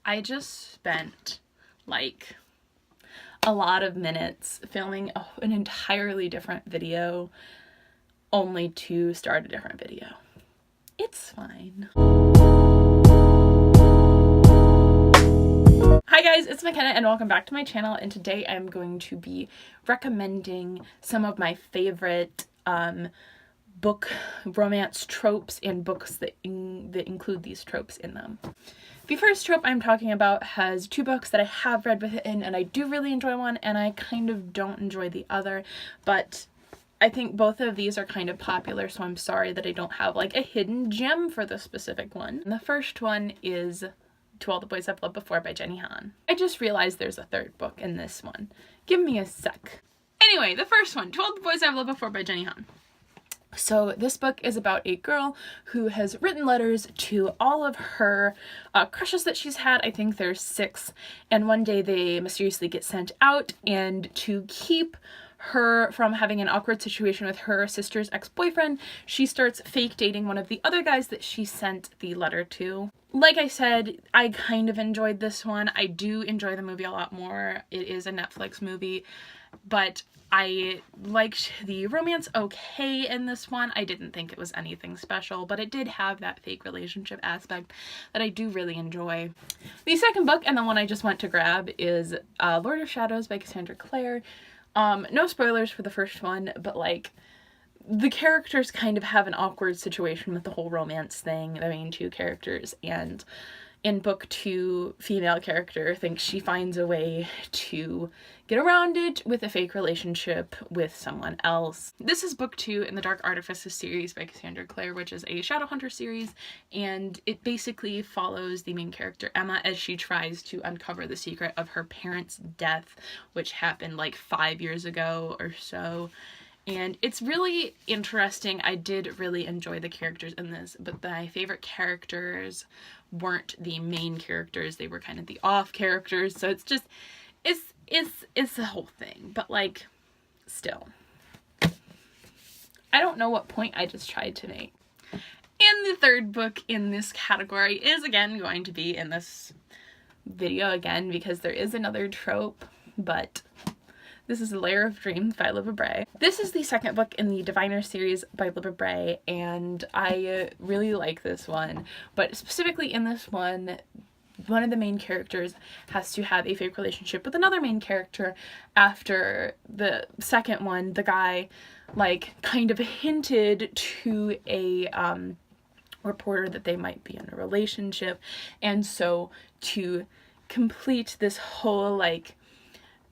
I just spent like a lot of minutes filming an entirely different video only to start a different video. It's fine. Hi guys, it's McKenna and welcome back to my channel, and today I'm going to be recommending some of my favorite book romance tropes and books that include these tropes in them. The first trope I'm talking about has two books that I have read within, and I do really enjoy one and I kind of don't enjoy the other, but I think both of these are kind of popular, so I'm sorry that I don't have like a hidden gem for this specific one. And the first one is To All the Boys I've Loved Before by Jenny Han. I just realized there's a third book in this one. Give me a sec. Anyway, the first one, To All the Boys I've Loved Before by Jenny Han. So this book is about a girl who has written letters to all of her crushes that she's had. I think there's 6, and one day they mysteriously get sent out, and to keep her from having an awkward situation with her sister's ex-boyfriend, she starts fake dating one of the other guys that she sent the letter to. Like I said, I kind of enjoyed this one. I do enjoy the movie a lot more. It is a Netflix movie, but I liked the romance okay in this one. I didn't think it was anything special, but it did have that fake relationship aspect that I do really enjoy. The second book, and the one I just went to grab, is Lord of Shadows by Cassandra Clare. No spoilers for the first one, but like the characters kind of have an awkward situation with the whole romance thing, the main two characters, and in book 2, female character thinks she finds a way to get around it with a fake relationship with someone else. This is book 2 in the Dark Artifices series by Cassandra Clare, which is a Shadowhunter series, and it basically follows the main character Emma as she tries to uncover the secret of her parents' death, which happened like 5 years ago or so. And it's really interesting. I did really enjoy the characters in this, but my favorite characters weren't the main characters. They were kind of the off characters. So it's just, it's the whole thing. But like, still. I don't know what point I just tried to make. And the third book in this category is again going to be in this video again, because there is another trope, but this is Lair of Dreams by Libba Bray. This is the second book in the Diviner series by Libba Bray, and I really like this one. But specifically in this one of the main characters has to have a fake relationship with another main character. After the second one, the guy like kind of hinted to a reporter that they might be in a relationship, and so to complete this whole like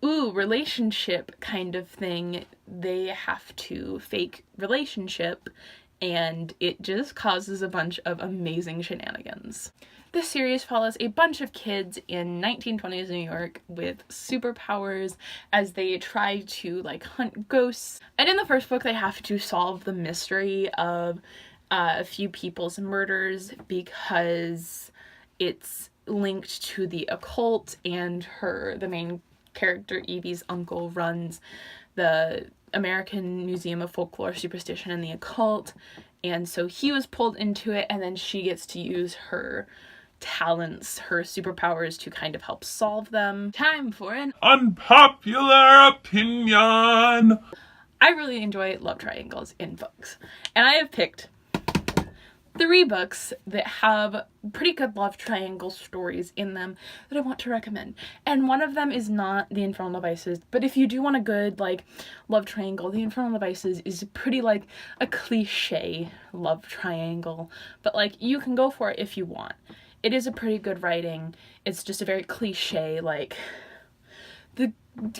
relationship kind of thing, they have to fake relationship, and it just causes a bunch of amazing shenanigans. This series follows a bunch of kids in 1920s New York with superpowers as they try to like hunt ghosts. And in the first book they have to solve the mystery of a few people's murders because it's linked to the occult, and the main character Evie's uncle runs the American Museum of Folklore, Superstition, and the Occult, and so he was pulled into it, and then she gets to use her talents, her superpowers, to kind of help solve them. Time for an unpopular opinion. I really enjoy love triangles in books, and I have picked 3 books that have pretty good love triangle stories in them that I want to recommend. And one of them is not The Infernal Devices, but if you do want a good like love triangle, The Infernal Devices is pretty like a cliche love triangle, but like you can go for it if you want. It is a pretty good writing. It's just a very cliche like the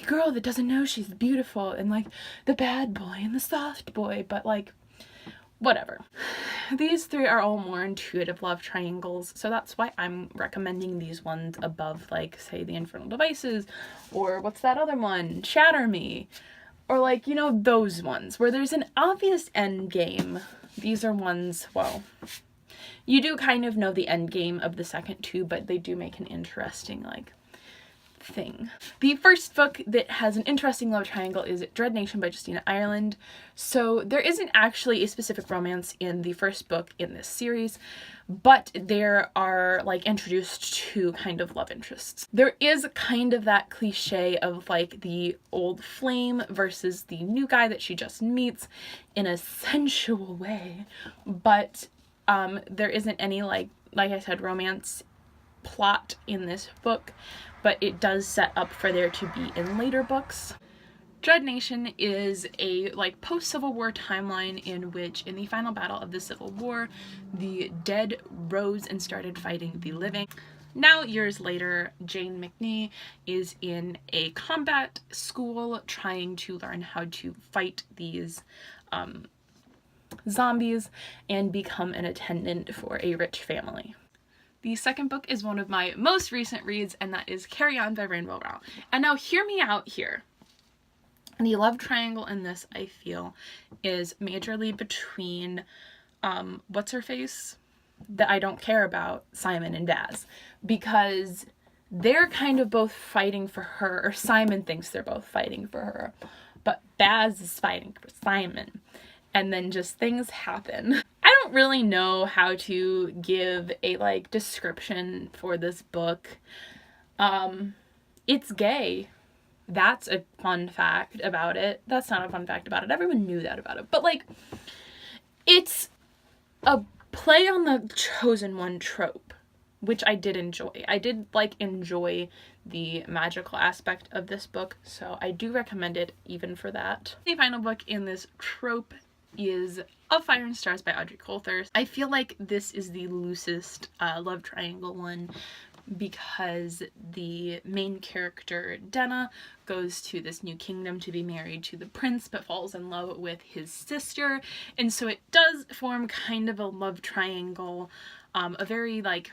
girl that doesn't know she's beautiful, and like the bad boy and the soft boy, but like whatever. These 3 are all more intuitive love triangles, so that's why I'm recommending these ones above, like, say, The Infernal Devices, or what's that other one? Shatter Me. Or, like, you know, those ones, where there's an obvious end game. These are ones, well, you do kind of know the end game of the second 2, but they do make an interesting, like, thing. The first book that has an interesting love triangle is Dread Nation by Justina Ireland. So there isn't actually a specific romance in the first book in this series, but there are like introduced to kind of love interests. There is kind of that cliche of like the old flame versus the new guy that she just meets in a sensual way, but there isn't any like I said, romance plot in this book, but it does set up for there to be in later books. Dread Nation is a like post-Civil War timeline in which in the final battle of the Civil War, the dead rose and started fighting the living. Now, years later, Jane McNee is in a combat school trying to learn how to fight these zombies and become an attendant for a rich family. The second book is one of my most recent reads, and that is Carry On by Rainbow Rowell. And now hear me out here. The love triangle in this, I feel, is majorly between, what's-her-face? That I don't care about, Simon and Baz. Because they're kind of both fighting for her, or Simon thinks they're both fighting for her, but Baz is fighting for Simon. And then just things happen. I don't really know how to give a like description for this book. It's gay. That's a fun fact about it. That's not a fun fact about it. Everyone knew that about it. But like, it's a play on the chosen one trope, which I did enjoy. I did like enjoy the magical aspect of this book, so I do recommend it even for that. The final book in this trope is Of Fire and Stars by Audrey Coulthurst. I feel like this is the loosest love triangle one because the main character, Denna, goes to this new kingdom to be married to the prince but falls in love with his sister, and so it does form kind of a love triangle, a very like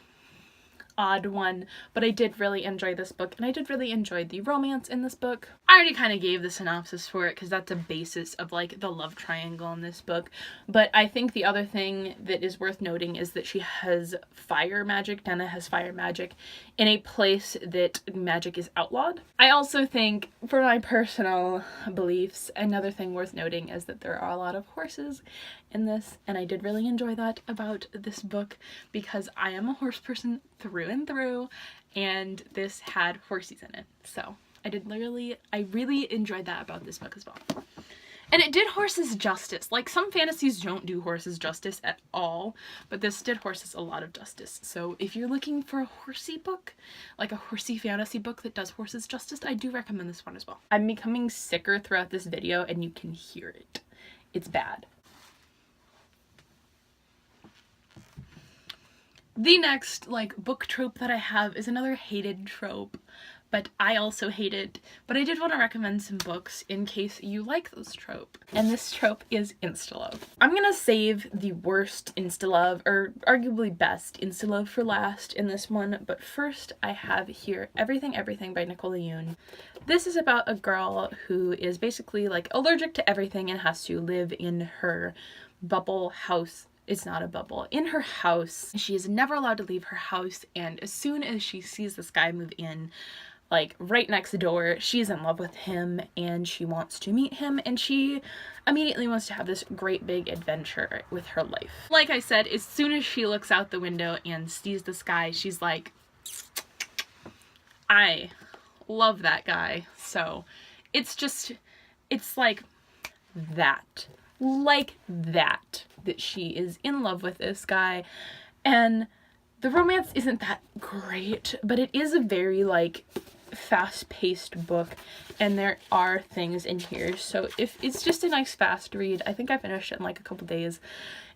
odd one, but I did really enjoy this book, and I did really enjoy the romance in this book. I already kind of gave the synopsis for it because that's a basis of like the love triangle in this book, but I think the other thing that is worth noting is that she has fire magic. Denna has fire magic in a place that magic is outlawed. I also think, for my personal beliefs, another thing worth noting is that there are a lot of horses in this, and I did really enjoy that about this book because I am a horse person through and through, and this had horses in it, so I really enjoyed that about this book as well. And it did horses justice. Like, some fantasies don't do horses justice at all, but this did horses a lot of justice. So if you're looking for a horsey book, like a horsey fantasy book that does horses justice, I do recommend this one as well. I'm becoming sicker throughout this video, and you can hear it. It's bad. The next, like, book trope that I have is another hated trope, but I also hate it, but I did want to recommend some books in case you like this trope. And this trope is InstaLove. I'm gonna save the worst InstaLove, or arguably best InstaLove, for last in this one, but first I have here Everything Everything by Nicola Yoon. This is about a girl who is basically, like, allergic to everything and has to live in her bubble house. It's not a bubble. In her house. She is never allowed to leave her house, and as soon as she sees this guy move in, like right next door, she's in love with him and she wants to meet him, and she immediately wants to have this great big adventure with her life. Like I said, as soon as she looks out the window and sees this guy, she's like, I love that guy. So it's just, it's like that. Like that she is in love with this guy, and the romance isn't that great, but it is a very like fast-paced book, and there are things in here, so if it's just a nice fast read. I think I finished it in like a couple days.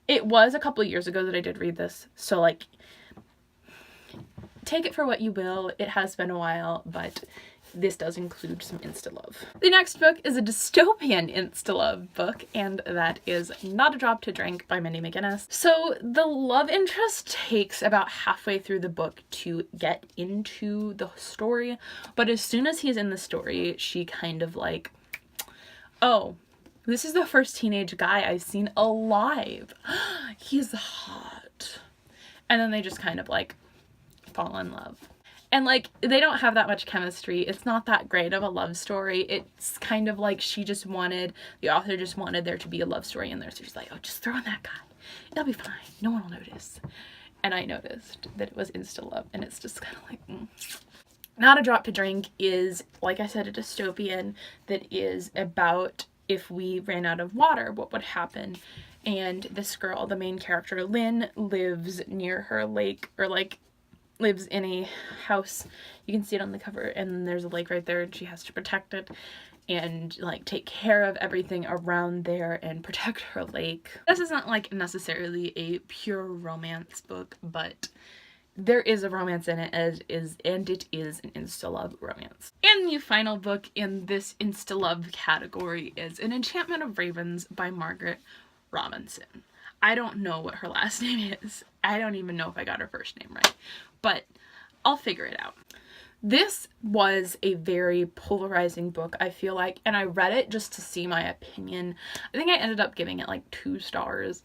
It was a couple years ago that I did read this, so like take it for what you will. It has been a while, but this does include some InstaLove. The next book is a dystopian InstaLove book, and that is Not a Drop to Drink by Mindy McGinnis. So the love interest takes about halfway through the book to get into the story, but as soon as he's in the story, she kind of like, oh, this is the first teenage guy I've seen alive. He's hot. And then they just kind of like fall in love. And like, they don't have that much chemistry. It's not that great of a love story. It's kind of like the author just wanted there to be a love story in there. So she's like, oh, just throw in that guy. It'll be fine. No one will notice. And I noticed that it was InstaLove, and it's just kind of like, Not a Drop to Drink is, like I said, a dystopian that is about if we ran out of water, what would happen. And this girl, the main character, Lynn, lives near her lake, or like lives in a house. You can see it on the cover, and there's a lake right there, and she has to protect it and like take care of everything around there and protect her lake. This isn't like necessarily a pure romance book, but there is a romance in it, and it is an InstaLove romance. And the final book in this InstaLove category is An Enchantment of Ravens by Margaret Robinson. I don't know what her last name is. I don't even know if I got her first name right, but I'll figure it out. This was a very polarizing book, I feel like, and I read it just to see my opinion. I think I ended up giving it like 2 stars,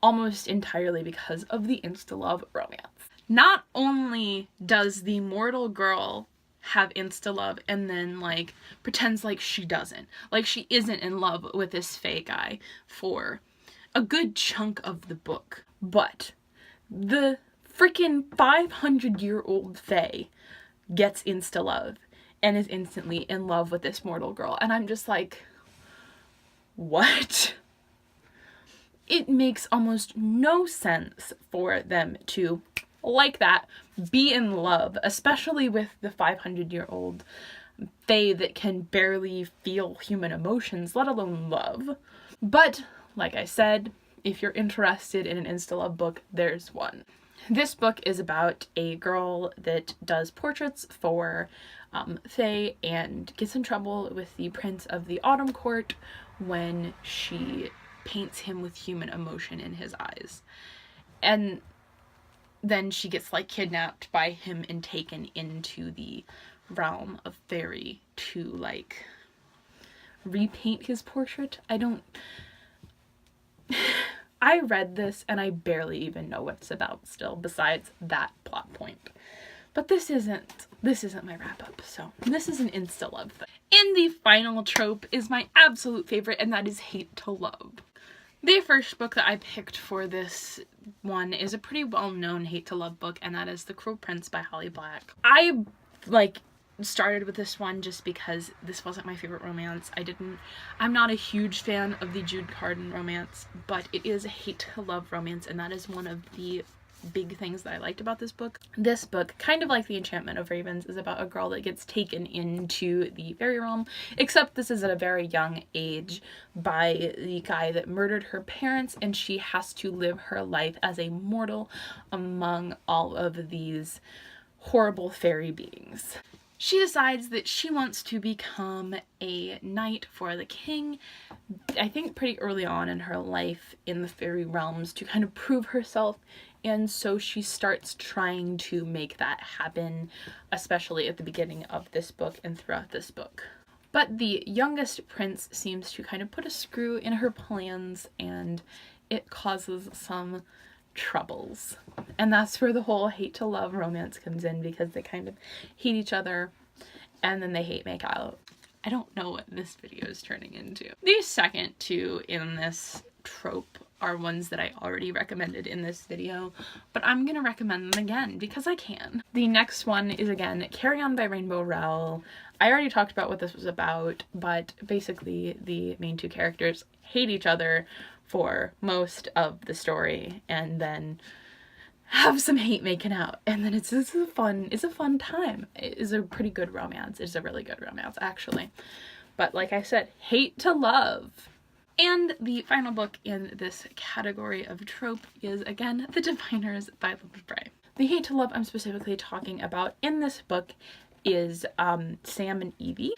almost entirely because of the InstaLove romance. Not only does the mortal girl have InstaLove and then like pretends like she doesn't, like she isn't in love with this fae guy for a good chunk of the book, but the freaking 500-year-old fae gets InstaLove and is instantly in love with this mortal girl, and I'm just like, what? It makes almost no sense for them to, like that, be in love, especially with the 500-year-old fae that can barely feel human emotions, let alone love. But like I said, if you're interested in an InstaLove book, there's one. This book is about a girl that does portraits for fae and gets in trouble with the Prince of the Autumn Court when she paints him with human emotion in his eyes. And then she gets like kidnapped by him and taken into the realm of fairy to like repaint his portrait. I read this and I barely even know what it's about still, besides that plot point. But this isn't my wrap-up, so this is an InstaLove thing. And the final trope is my absolute favorite, and that is Hate to Love. The first book that I picked for this one is a pretty well-known Hate to Love book, and that is The Cruel Prince by Holly Black. I started with this one just because this wasn't my favorite romance. I'm not a huge fan of the Jude Carden romance, but it is a Hate to Love romance, and that is one of the big things that I liked about this book. This book, kind of like The Enchantment of Ravens, is about a girl that gets taken into the fairy realm, except this is at a very young age by the guy that murdered her parents, and she has to live her life as a mortal among all of these horrible fairy beings. She decides that she wants to become a knight for the king, I think pretty early on in her life in the fairy realms, to kind of prove herself, and so she starts trying to make that happen, especially at the beginning of this book and throughout this book. But the youngest prince seems to kind of put a screw in her plans, and it causes some troubles. And that's where the whole Hate to Love romance comes in, because they kind of hate each other and then they hate make out. I don't know what this video is turning into. These second two in this trope are ones that I already recommended in this video, but I'm gonna recommend them again because I can. The next one is again Carry On by Rainbow Rowell. I already talked about what this was about, but basically the main two characters hate each other for most of the story and then have some hate making out, and then it's a fun time. It is a pretty good romance. It's a really good romance actually, but like I said, Hate to Love. And the final book in this category of trope is again The Diviners by Lily Bray. The Hate to Love I'm specifically talking about in this book is Sam and Evie.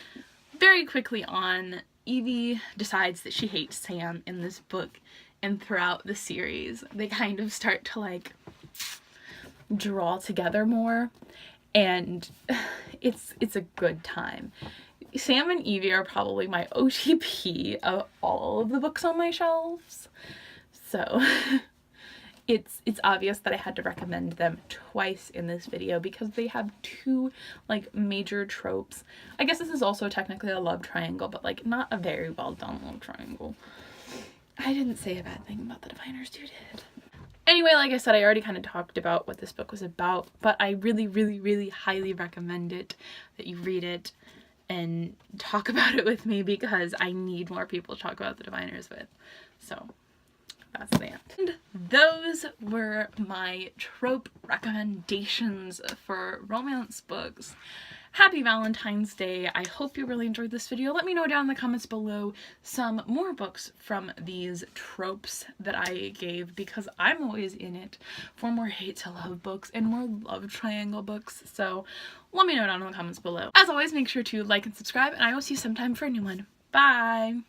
Very quickly on, Evie decides that she hates Sam in this book, and throughout the series they kind of start to like draw together more, and it's a good time. Sam and Evie are probably my OTP of all of the books on my shelves, so it's obvious that I had to recommend them twice in this video because they have two like major tropes. I guess this is also technically a love triangle, but like not a very well done love triangle. I didn't say a bad thing about the Diviners, you did. Anyway, like I said, I already kind of talked about what this book was about, but I really highly recommend it, that you read it and talk about it with me because I need more people to talk about the Diviners with. So that's that. And those were my trope recommendations for romance books. Happy Valentine's Day. I hope you really enjoyed this video. Let me know down in the comments below some more books from these tropes that I gave, because I'm always in it for more hate to love books and more love triangle books. So let me know down in the comments below. As always, make sure to like and subscribe, and I will see you sometime for a new one. Bye!